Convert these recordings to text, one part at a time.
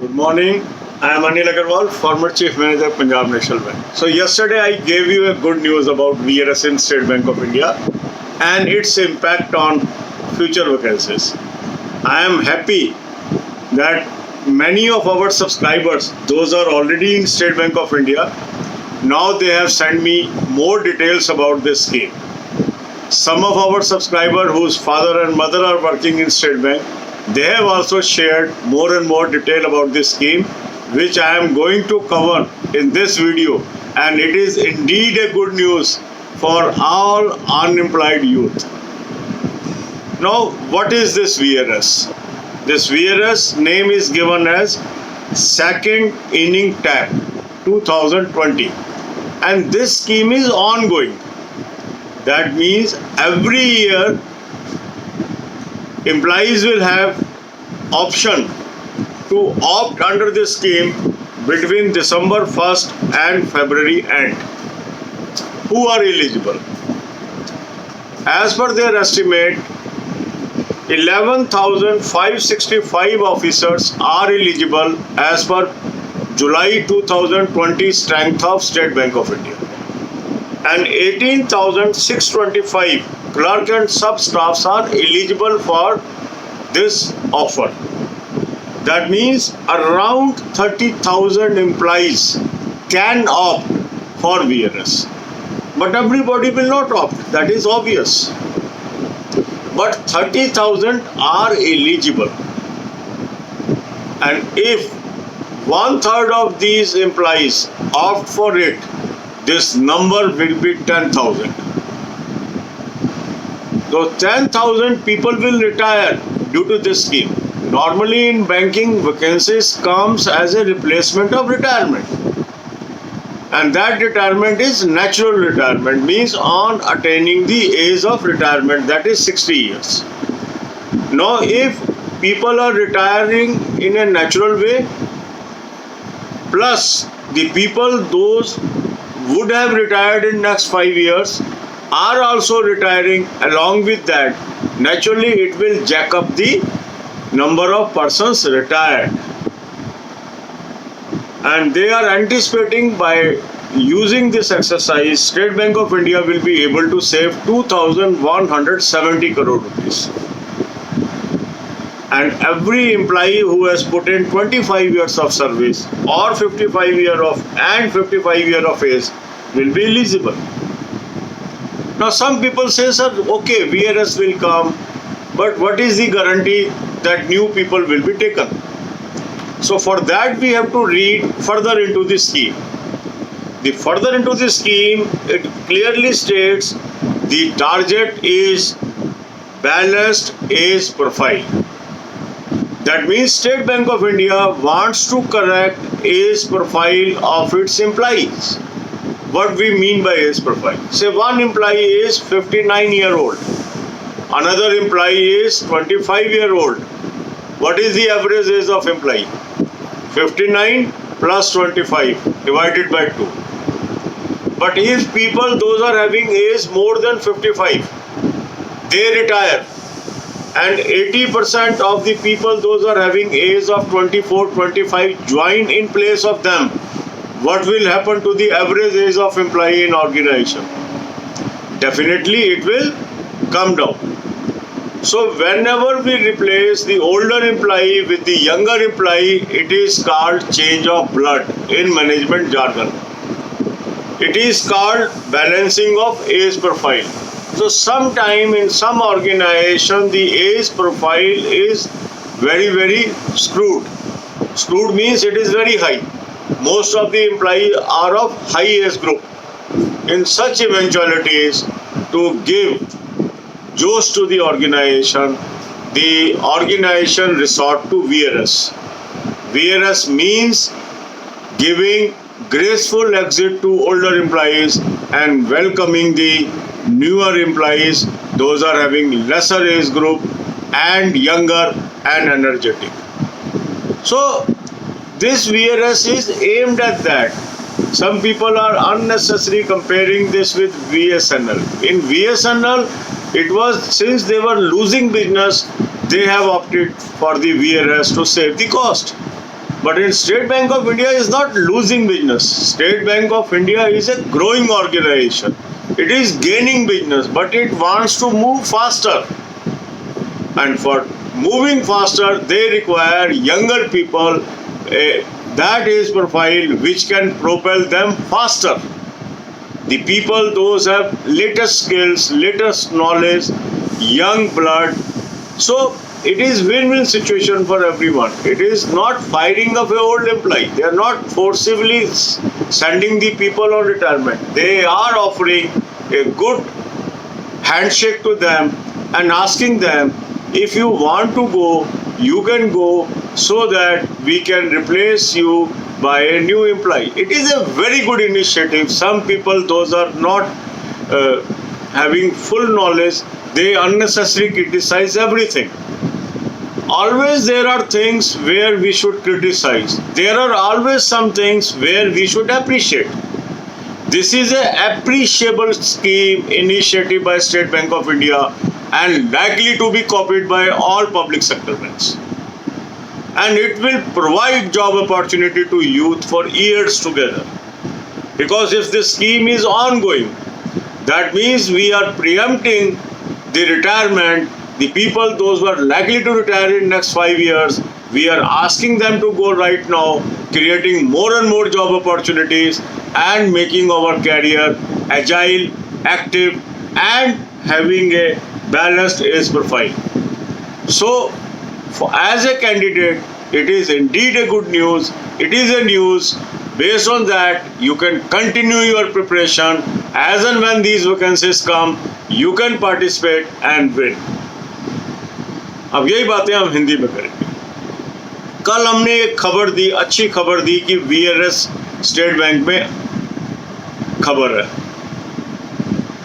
Good morning. I am Anil Agarwal, former Chief Manager, Punjab National Bank. So yesterday I gave you a good news about VRS in State Bank of India and its impact on future vacancies. I am happy that many of our subscribers, those are already in State Bank of India, now they have sent me more details about this scheme. Some of our subscribers whose father and mother are working in State Bank, they have also shared more and more detail about this scheme, which I am going to cover in this video, and it is indeed a good news for all unemployed youth. Now, what is this VRS? This VRS name is given as Second Inning Tap 2020, and this scheme is ongoing. That means every year employees will have option to opt under this scheme between December 1st and February end. Who are eligible? As per their estimate, 11,565 officers are eligible as per July 2020 strength of State Bank of India, and 18,625 clerk and sub-staffs are eligible for this offer. That means around 30,000 employees can opt for VRS. But everybody will not opt, that is obvious. But 30,000 are eligible. And if 1/3 of these employees opt for it, this number will be 10,000. So 10,000 people will retire due to this scheme. Normally in banking, vacancies comes as a replacement of retirement. And that retirement is natural retirement, means on attaining the age of retirement, that is 60 years. Now if people are retiring in a natural way, plus the people those would have retired in next 5 years are also retiring along with that, naturally it will jack up the number of persons retired. And they are anticipating by using this exercise, State Bank of India will be able to save 2,170 crore rupees. And every employee who has put in 25 years of service or 55 years of age will be eligible. Now some people say, sir, okay, VRS will come, but what is the guarantee that new people will be taken? So for that we have to read further into the scheme. The further into the scheme, it clearly states the target is balanced age profile. That means State Bank of India wants to correct age profile of its employees. What we mean by age profile? Say one employee is 59-year-old, another employee is 25-year-old. What is the average age of employee? 59 plus 25 divided by 2. But if people, those are having age more than 55, they retire, and 80% of the people, those are having age of 24, 25, join in place of them, what will happen to the average age of employee in organization? Definitely it will come down. So whenever we replace the older employee with the younger employee, it is called change of blood in management jargon. It is called balancing of age profile. So sometime in some organization, the age profile is very screwed. Screwed means it is very high. Most of the employees are of high age group. In such eventualities, to give josh to the organization resort to VRS. VRS means giving graceful exit to older employees and welcoming the newer employees, those are having lesser age group and younger and energetic. So this VRS is aimed at that. Some people are unnecessarily comparing this with VSNL. In VSNL, it was since they were losing business, they have opted for the VRS to save the cost. But in State Bank of India is not losing business. State Bank of India is a growing organization. It is gaining business, but it wants to move faster. And for moving faster, they require younger people, that age profile which can propel them faster. The people, those have latest skills, latest knowledge, young blood. So it is win-win situation for everyone. It is not firing of an old employee. They are not forcibly sending the people on retirement. They are offering a good handshake to them and asking them, if you want to go, you can go, so that we can replace you by a new employee. It is a very good initiative. Some people, those are not having full knowledge, they unnecessarily criticize everything. Always there are things where we should criticize. There are always some things where we should appreciate. This is an appreciable scheme, initiative by State Bank of India, and likely to be copied by all public sector banks. And it will provide job opportunity to youth for years together. Because if this scheme is ongoing, that means we are preempting the retirement. The people, those who are likely to retire in next 5 years, we are asking them to go right now, creating more and more job opportunities and making our career agile, active, and having a balanced age profile. So, as a candidate, it is indeed a good news. It is a news. Based on that, you can continue your preparation. As and when these vacancies come, you can participate and win. अब यही बातें हम हिंदी में करेंगे। कल हमने एक खबर दी, अच्छी खबर दी कि VRS स्टेट बैंक में खबर है।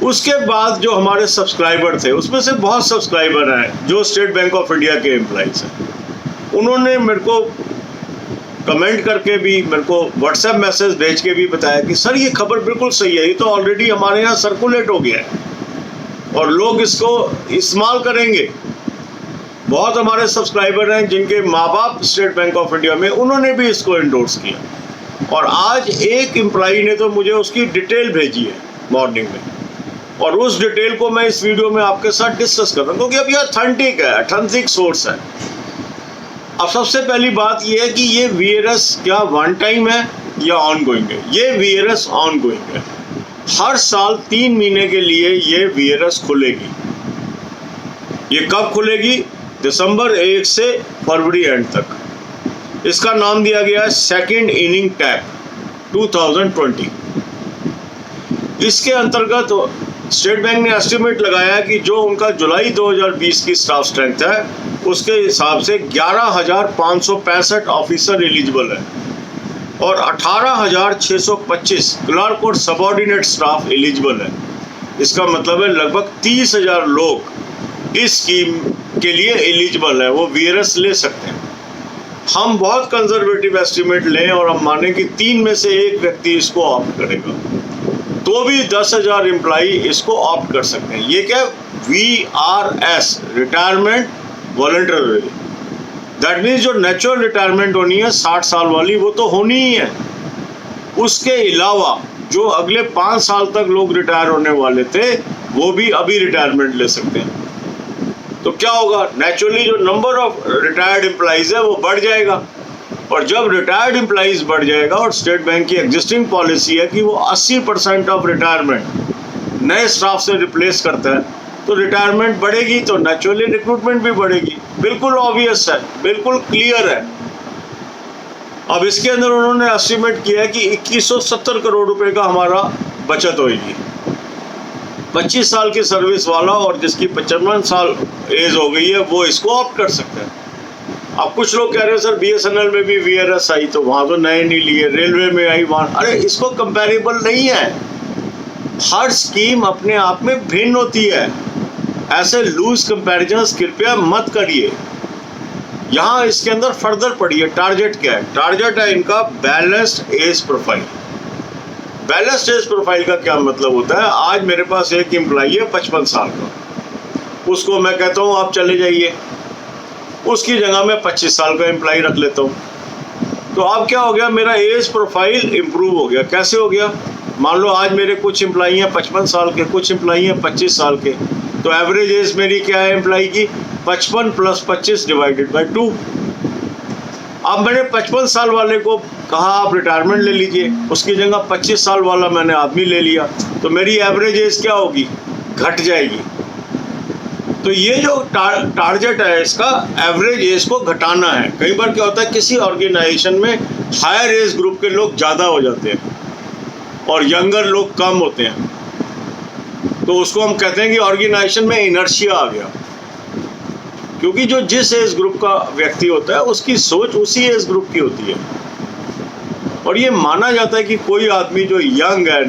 उसके बाद जो हमारे सब्सक्राइबर थे, उसमें से बहुत सब्सक्राइबर हैं जो स्टेट बैंक ऑफ इंडिया के एम्प्लॉइज हैं। उन्होंने मेरे को कमेंट करके भी, मेरे को व्हाट्सएप मैसेज भेज के भी बताया कि सर ये खबर बिल्कुल सही है, ये तो ऑलरेडी हमारे यहाँ सर्कुलेट हो गया है और लोग इसको इस्तेमाल करेंगे। बहुत हमारे सब्सक्राइबर हैं जिनके माँ बाप स्टेट बैंक ऑफ इंडिया में, उन्होंने भी इसको एंडोर्स किया। और आज एक एम्प्लॉई ने तो मुझे उसकी डिटेल भेजी है मॉर्निंग में, और उस डिटेल को मैं इस वीडियो में आपके साथ डिस्कस कर रहा हूँ क्योंकि अब ये ऑथेंटिक है, ऑथेंटिक सोर्स है। अब सबसे पहली बात ये है कि ये VRS क्या वन टाइम है या ऑन गोइंग है? ये VRS ऑन गोइंग है। हर साल 3 महीने के लिए ये VRS खुलेगी। ये कब खुलेगी? दिसंबर 1 से फरवरी एंड तक। इसका नाम दिया गया है सेकेंड इनिंग टैप 2020। इसके अंतर्गत स्टेट बैंक ने एस्टिमेट लगाया कि जो उनका जुलाई 2020 की स्टाफ स्ट्रेंथ है, उसके हिसाब से 11,565 ऑफिसर एलिजिबल है और 18,625 क्लर्क और सबऑर्डिनेट स्टाफ एलिजिबल है। इसका मतलब है लगभग 30,000 लोग इस स्कीम के लिए एलिजिबल है, वो VRS ले सकते हैं। हम बहुत कंजर्वेटिव एस्टिमेट लें और हम माने कि 3 में से 1 व्यक्ति इसको ऑप्ट करेगा, तो भी 10,000 एम्प्लॉई इसको ऑप्ट कर सकते हैं। ये क्या? VRS, retirement voluntary. That means जो नेचुरल रिटायरमेंट होनी है 60 साल वाली, वो तो होनी ही है। उसके अलावा जो अगले 5 साल तक लोग रिटायर होने वाले थे, वो भी अभी रिटायरमेंट ले सकते हैं। तो क्या होगा? नेचुरली जो नंबर ऑफ रिटायर्ड एम्प्लॉइज है वो बढ़ जाएगा, और जब रिटायर्ड एम्प्लॉइज बढ़ जाएगा, और स्टेट बैंक की एग्जिस्टिंग पॉलिसी है कि वो 80% ऑफ रिटायरमेंट नए स्टाफ से रिप्लेस करता है, तो रिटायरमेंट बढ़ेगी तो नेचुरली रिक्रूटमेंट भी बढ़ेगी। बिल्कुल ऑब्वियस है, बिल्कुल क्लियर है। अब इसके अंदर उन्होंने एस्टिमेट किया है कि 2170 करोड़ रुपए का हमारा बचत होगी। 25 साल की सर्विस वाला और जिसकी 55 साल एज हो गई है, वो इसको ऑप्ट कर सकते हैं। अब कुछ लोग कह रहे हैं सर BSNL में भी VRS आई तो वहाँ तो नए नहीं लिए, रेलवे में आई वहाँ, अरे इसको कंपैरेबल नहीं है। हर स्कीम अपने आप में भिन्न होती है। ऐसे लूज कंपैरिजंस कृपया मत करिए। यहाँ इसके अंदर फर्दर पढ़िए टारगेट क्या है। टारगेट है इनका balanced age profile. Balanced age profile का क्या मतलब होता है? आज मेरे पास एक एम्प्लॉई है 55 साल का, उसको मैं कहता हूँ आप चले जाइए, उसकी जगह मैं 25 साल का एम्प्लॉई रख लेता हूँ। तो अब क्या हो गया, मेरा एज प्रोफाइल इंप्रूव हो गया। कैसे हो गया? मान लो आज मेरे कुछ एम्प्लॉई हैं 55 साल के, कुछ एम्प्लॉई हैं 25 साल के, तो एवरेज एज मेरी क्या है एम्प्लॉई की? 55 + 25 / 2। अब मैंने 55 साल वाले को कहा आप रिटायरमेंट ले लीजिए, उसकी जगह 25 साल वाला मैंने आदमी ले लिया, तो मेरी एवरेज एज क्या होगी? घट जाएगी। तो ये जो टारगेट है इसका, एवरेज एज को घटाना है। कई बार क्या होता है, किसी ऑर्गेनाइजेशन में हायर एज ग्रुप के लोग ज़्यादा हो जाते हैं और यंगर लोग कम होते हैं, तो उसको हम कहते हैं कि ऑर्गेनाइजेशन में इनर्शिया आ गया। क्योंकि जो जिस एज ग्रुप का व्यक्ति होता है उसकी सोच उसी एज ग्रुप की होती है, और ये माना जाता है कि कोई आदमी जो यंग है,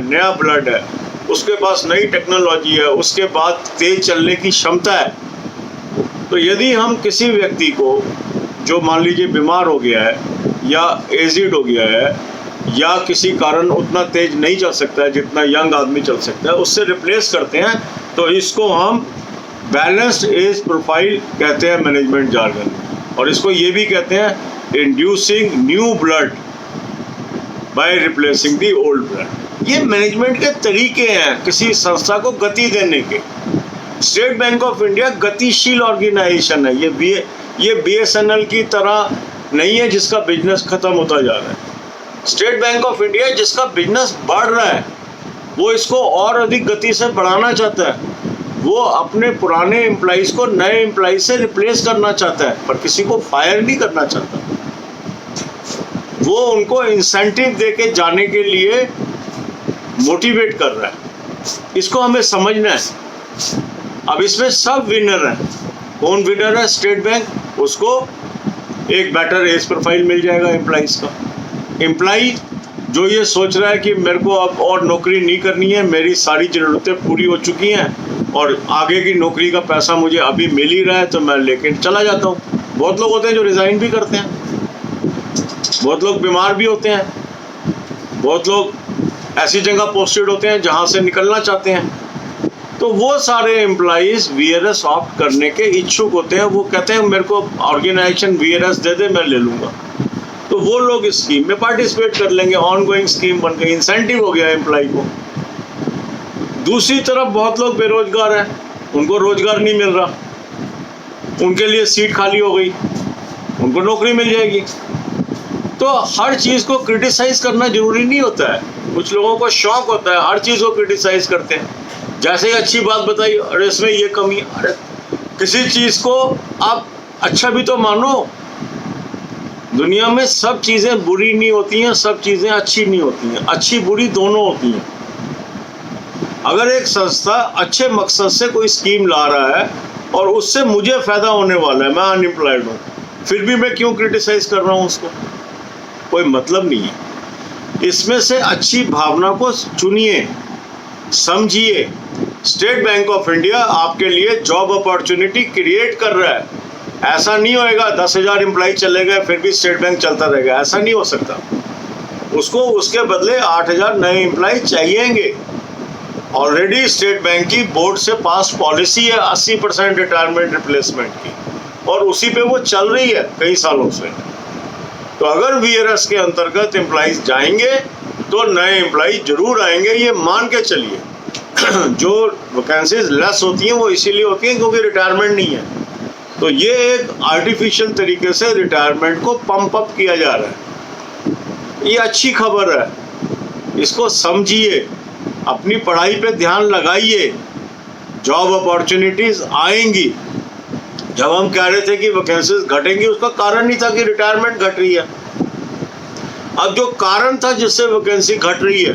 नया ब्लड है, उसके पास नई टेक्नोलॉजी है, उसके बाद तेज चलने की क्षमता है। तो यदि हम किसी व्यक्ति को जो मान लीजिए बीमार हो गया है या एजिड हो गया है या किसी कारण उतना तेज नहीं चल सकता है जितना यंग आदमी चल सकता है, उससे रिप्लेस करते हैं, तो इसको हम बैलेंस्ड एज प्रोफाइल कहते हैं मैनेजमेंट जार्गन। और इसको ये भी कहते हैं inducing new blood by replacing the old blood. ये मैनेजमेंट के तरीके हैं किसी संस्था को गति देने के। स्टेट बैंक ऑफ इंडिया गतिशील ऑर्गेनाइजेशन है। ये BSNL की तरह नहीं है जिसका बिजनेस खत्म होता जा रहा है। स्टेट बैंक ऑफ इंडिया जिसका बिजनेस बढ़ रहा है, वो इसको और अधिक गति से बढ़ाना चाहता है। वो अपने पुराने एम्प्लॉइज को नए एम्प्लॉइज से रिप्लेस करना चाहता है, पर किसी को फायर नहीं करना चाहता। वो उनको इंसेंटिव देके जाने के लिए मोटिवेट कर रहा है। इसको हमें समझना है। अब इसमें सब विनर हैं। कौन विनर है? State bank. उसको एक बेटर एज प्रोफाइल मिल जाएगा एम्प्लॉइज का। एम्प्लॉई जो ये सोच रहा है कि मेरे को अब और नौकरी नहीं करनी है, मेरी सारी ज़रूरतें पूरी हो चुकी हैं और आगे की नौकरी का पैसा मुझे अभी मिल ही रहा है, तो मैं लेके चला जाता हूँ। बहुत लोग होते हैं जो रिज़ाइन भी करते हैं, बहुत लोग बीमार भी होते हैं, बहुत लोग ऐसी जगह पोस्टेड होते हैं जहाँ से निकलना चाहते हैं। तो वो सारे एम्प्लॉइज़ VRS ऑप्ट करने के इच्छुक होते हैं। वो कहते हैं मेरे को ऑर्गेनाइजेशन VRS दे दे, मैं ले लूँगा। तो वो लोग इस स्कीम में पार्टिसिपेट कर लेंगे। ऑनगोइंग स्कीम बन गई, इंसेंटिव हो गया एम्प्लॉय को। दूसरी तरफ बहुत लोग बेरोजगार हैं, उनको रोजगार नहीं मिल रहा, उनके लिए सीट खाली हो गई, उनको नौकरी मिल जाएगी। तो हर चीज़ को क्रिटिसाइज करना जरूरी नहीं होता है। कुछ लोगों को शौक होता है, हर चीज़ को क्रिटिसाइज करते हैं। जैसे ही अच्छी बात बताई, अरे इसमें ये कमी, अरे किसी चीज़ को आप अच्छा भी तो मानो। दुनिया में सब चीज़ें बुरी नहीं होती हैं, सब चीज़ें अच्छी नहीं होती हैं, अच्छी बुरी दोनों होती हैं। अगर एक संस्था अच्छे मकसद से कोई स्कीम ला रहा है और उससे मुझे फ़ायदा होने वाला है, मैं अनएम्प्लॉयड हूँ, फिर भी मैं क्यों क्रिटिसाइज़ कर रहा हूँ उसको? कोई मतलब नहीं है। इसमें से अच्छी भावना को चुनिए, समझिए। स्टेट बैंक ऑफ इंडिया आपके लिए जॉब अपॉर्चुनिटी क्रिएट कर रहा है। ऐसा नहीं होएगा 10,000 एम्प्लॉय चले गए फिर भी स्टेट बैंक चलता रहेगा, ऐसा नहीं हो सकता। उसको उसके बदले 8,000 नए एम्प्लॉय चाहिएंगे। ऑलरेडी स्टेट बैंक की बोर्ड से पास पॉलिसी है 80% रिटायरमेंट रिप्लेसमेंट की, और उसी पे वो चल रही है कई सालों से। तो अगर VRS के अंतर्गत एम्प्लॉइज जाएंगे तो नए एम्प्लॉय जरूर आएंगे, ये मान के चलिए। जो वैकेंसीज लेस होती हैं वो इसीलिए होती हैं क्योंकि रिटायरमेंट नहीं है। तो ये एक आर्टिफिशियल तरीके से रिटायरमेंट को पंप अप किया जा रहा है। ये अच्छी खबर है, इसको समझिए, अपनी पढ़ाई पे ध्यान लगाइए। जॉब अपॉर्चुनिटीज आएंगी। जब हम कह रहे थे कि वैकेंसीज घटेंगी, उसका कारण नहीं था कि रिटायरमेंट घट रही है। अब जो कारण था जिससे वैकेंसी घट रही है,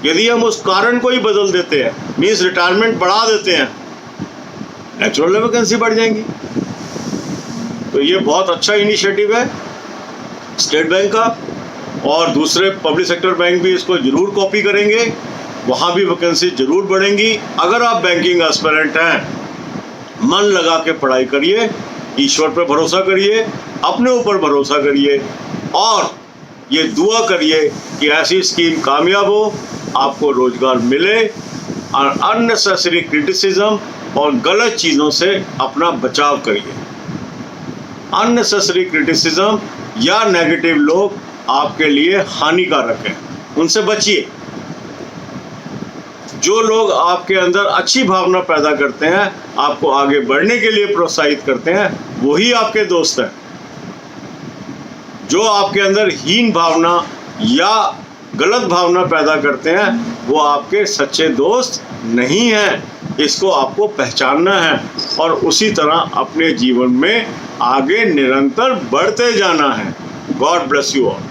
यदि हम उस कारण को ही बदल देते हैं, मीन्स रिटायरमेंट बढ़ा देते हैं, नेचुरल वैकेंसी बढ़ जाएंगी। तो ये बहुत अच्छा इनिशिएटिव है स्टेट बैंक का, और दूसरे पब्लिक सेक्टर बैंक भी इसको जरूर कॉपी करेंगे, वहाँ भी वैकेंसी जरूर बढ़ेंगी। अगर आप बैंकिंग एस्पिरेंट हैं, मन लगा के पढ़ाई करिए, ईश्वर पर भरोसा करिए, अपने ऊपर भरोसा करिए, और ये दुआ करिए कि ऐसी स्कीम कामयाब हो, आपको रोजगार मिले, और अननेसेसरी क्रिटिसिज्म और गलत चीज़ों से अपना बचाव करिए। अननेसेसरी क्रिटिसिज्म या नेगेटिव लोग आपके लिए हानिकारक हैं, उनसे बचिए। जो लोग आपके अंदर अच्छी भावना पैदा करते हैं, आपको आगे बढ़ने के लिए प्रोत्साहित करते हैं, वही आपके दोस्त हैं। जो आपके अंदर हीन भावना या गलत भावना पैदा करते हैं, वो आपके सच्चे दोस्त नहीं हैं। इसको आपको पहचानना है और उसी तरह अपने जीवन में आगे निरंतर बढ़ते जाना है। God bless you all.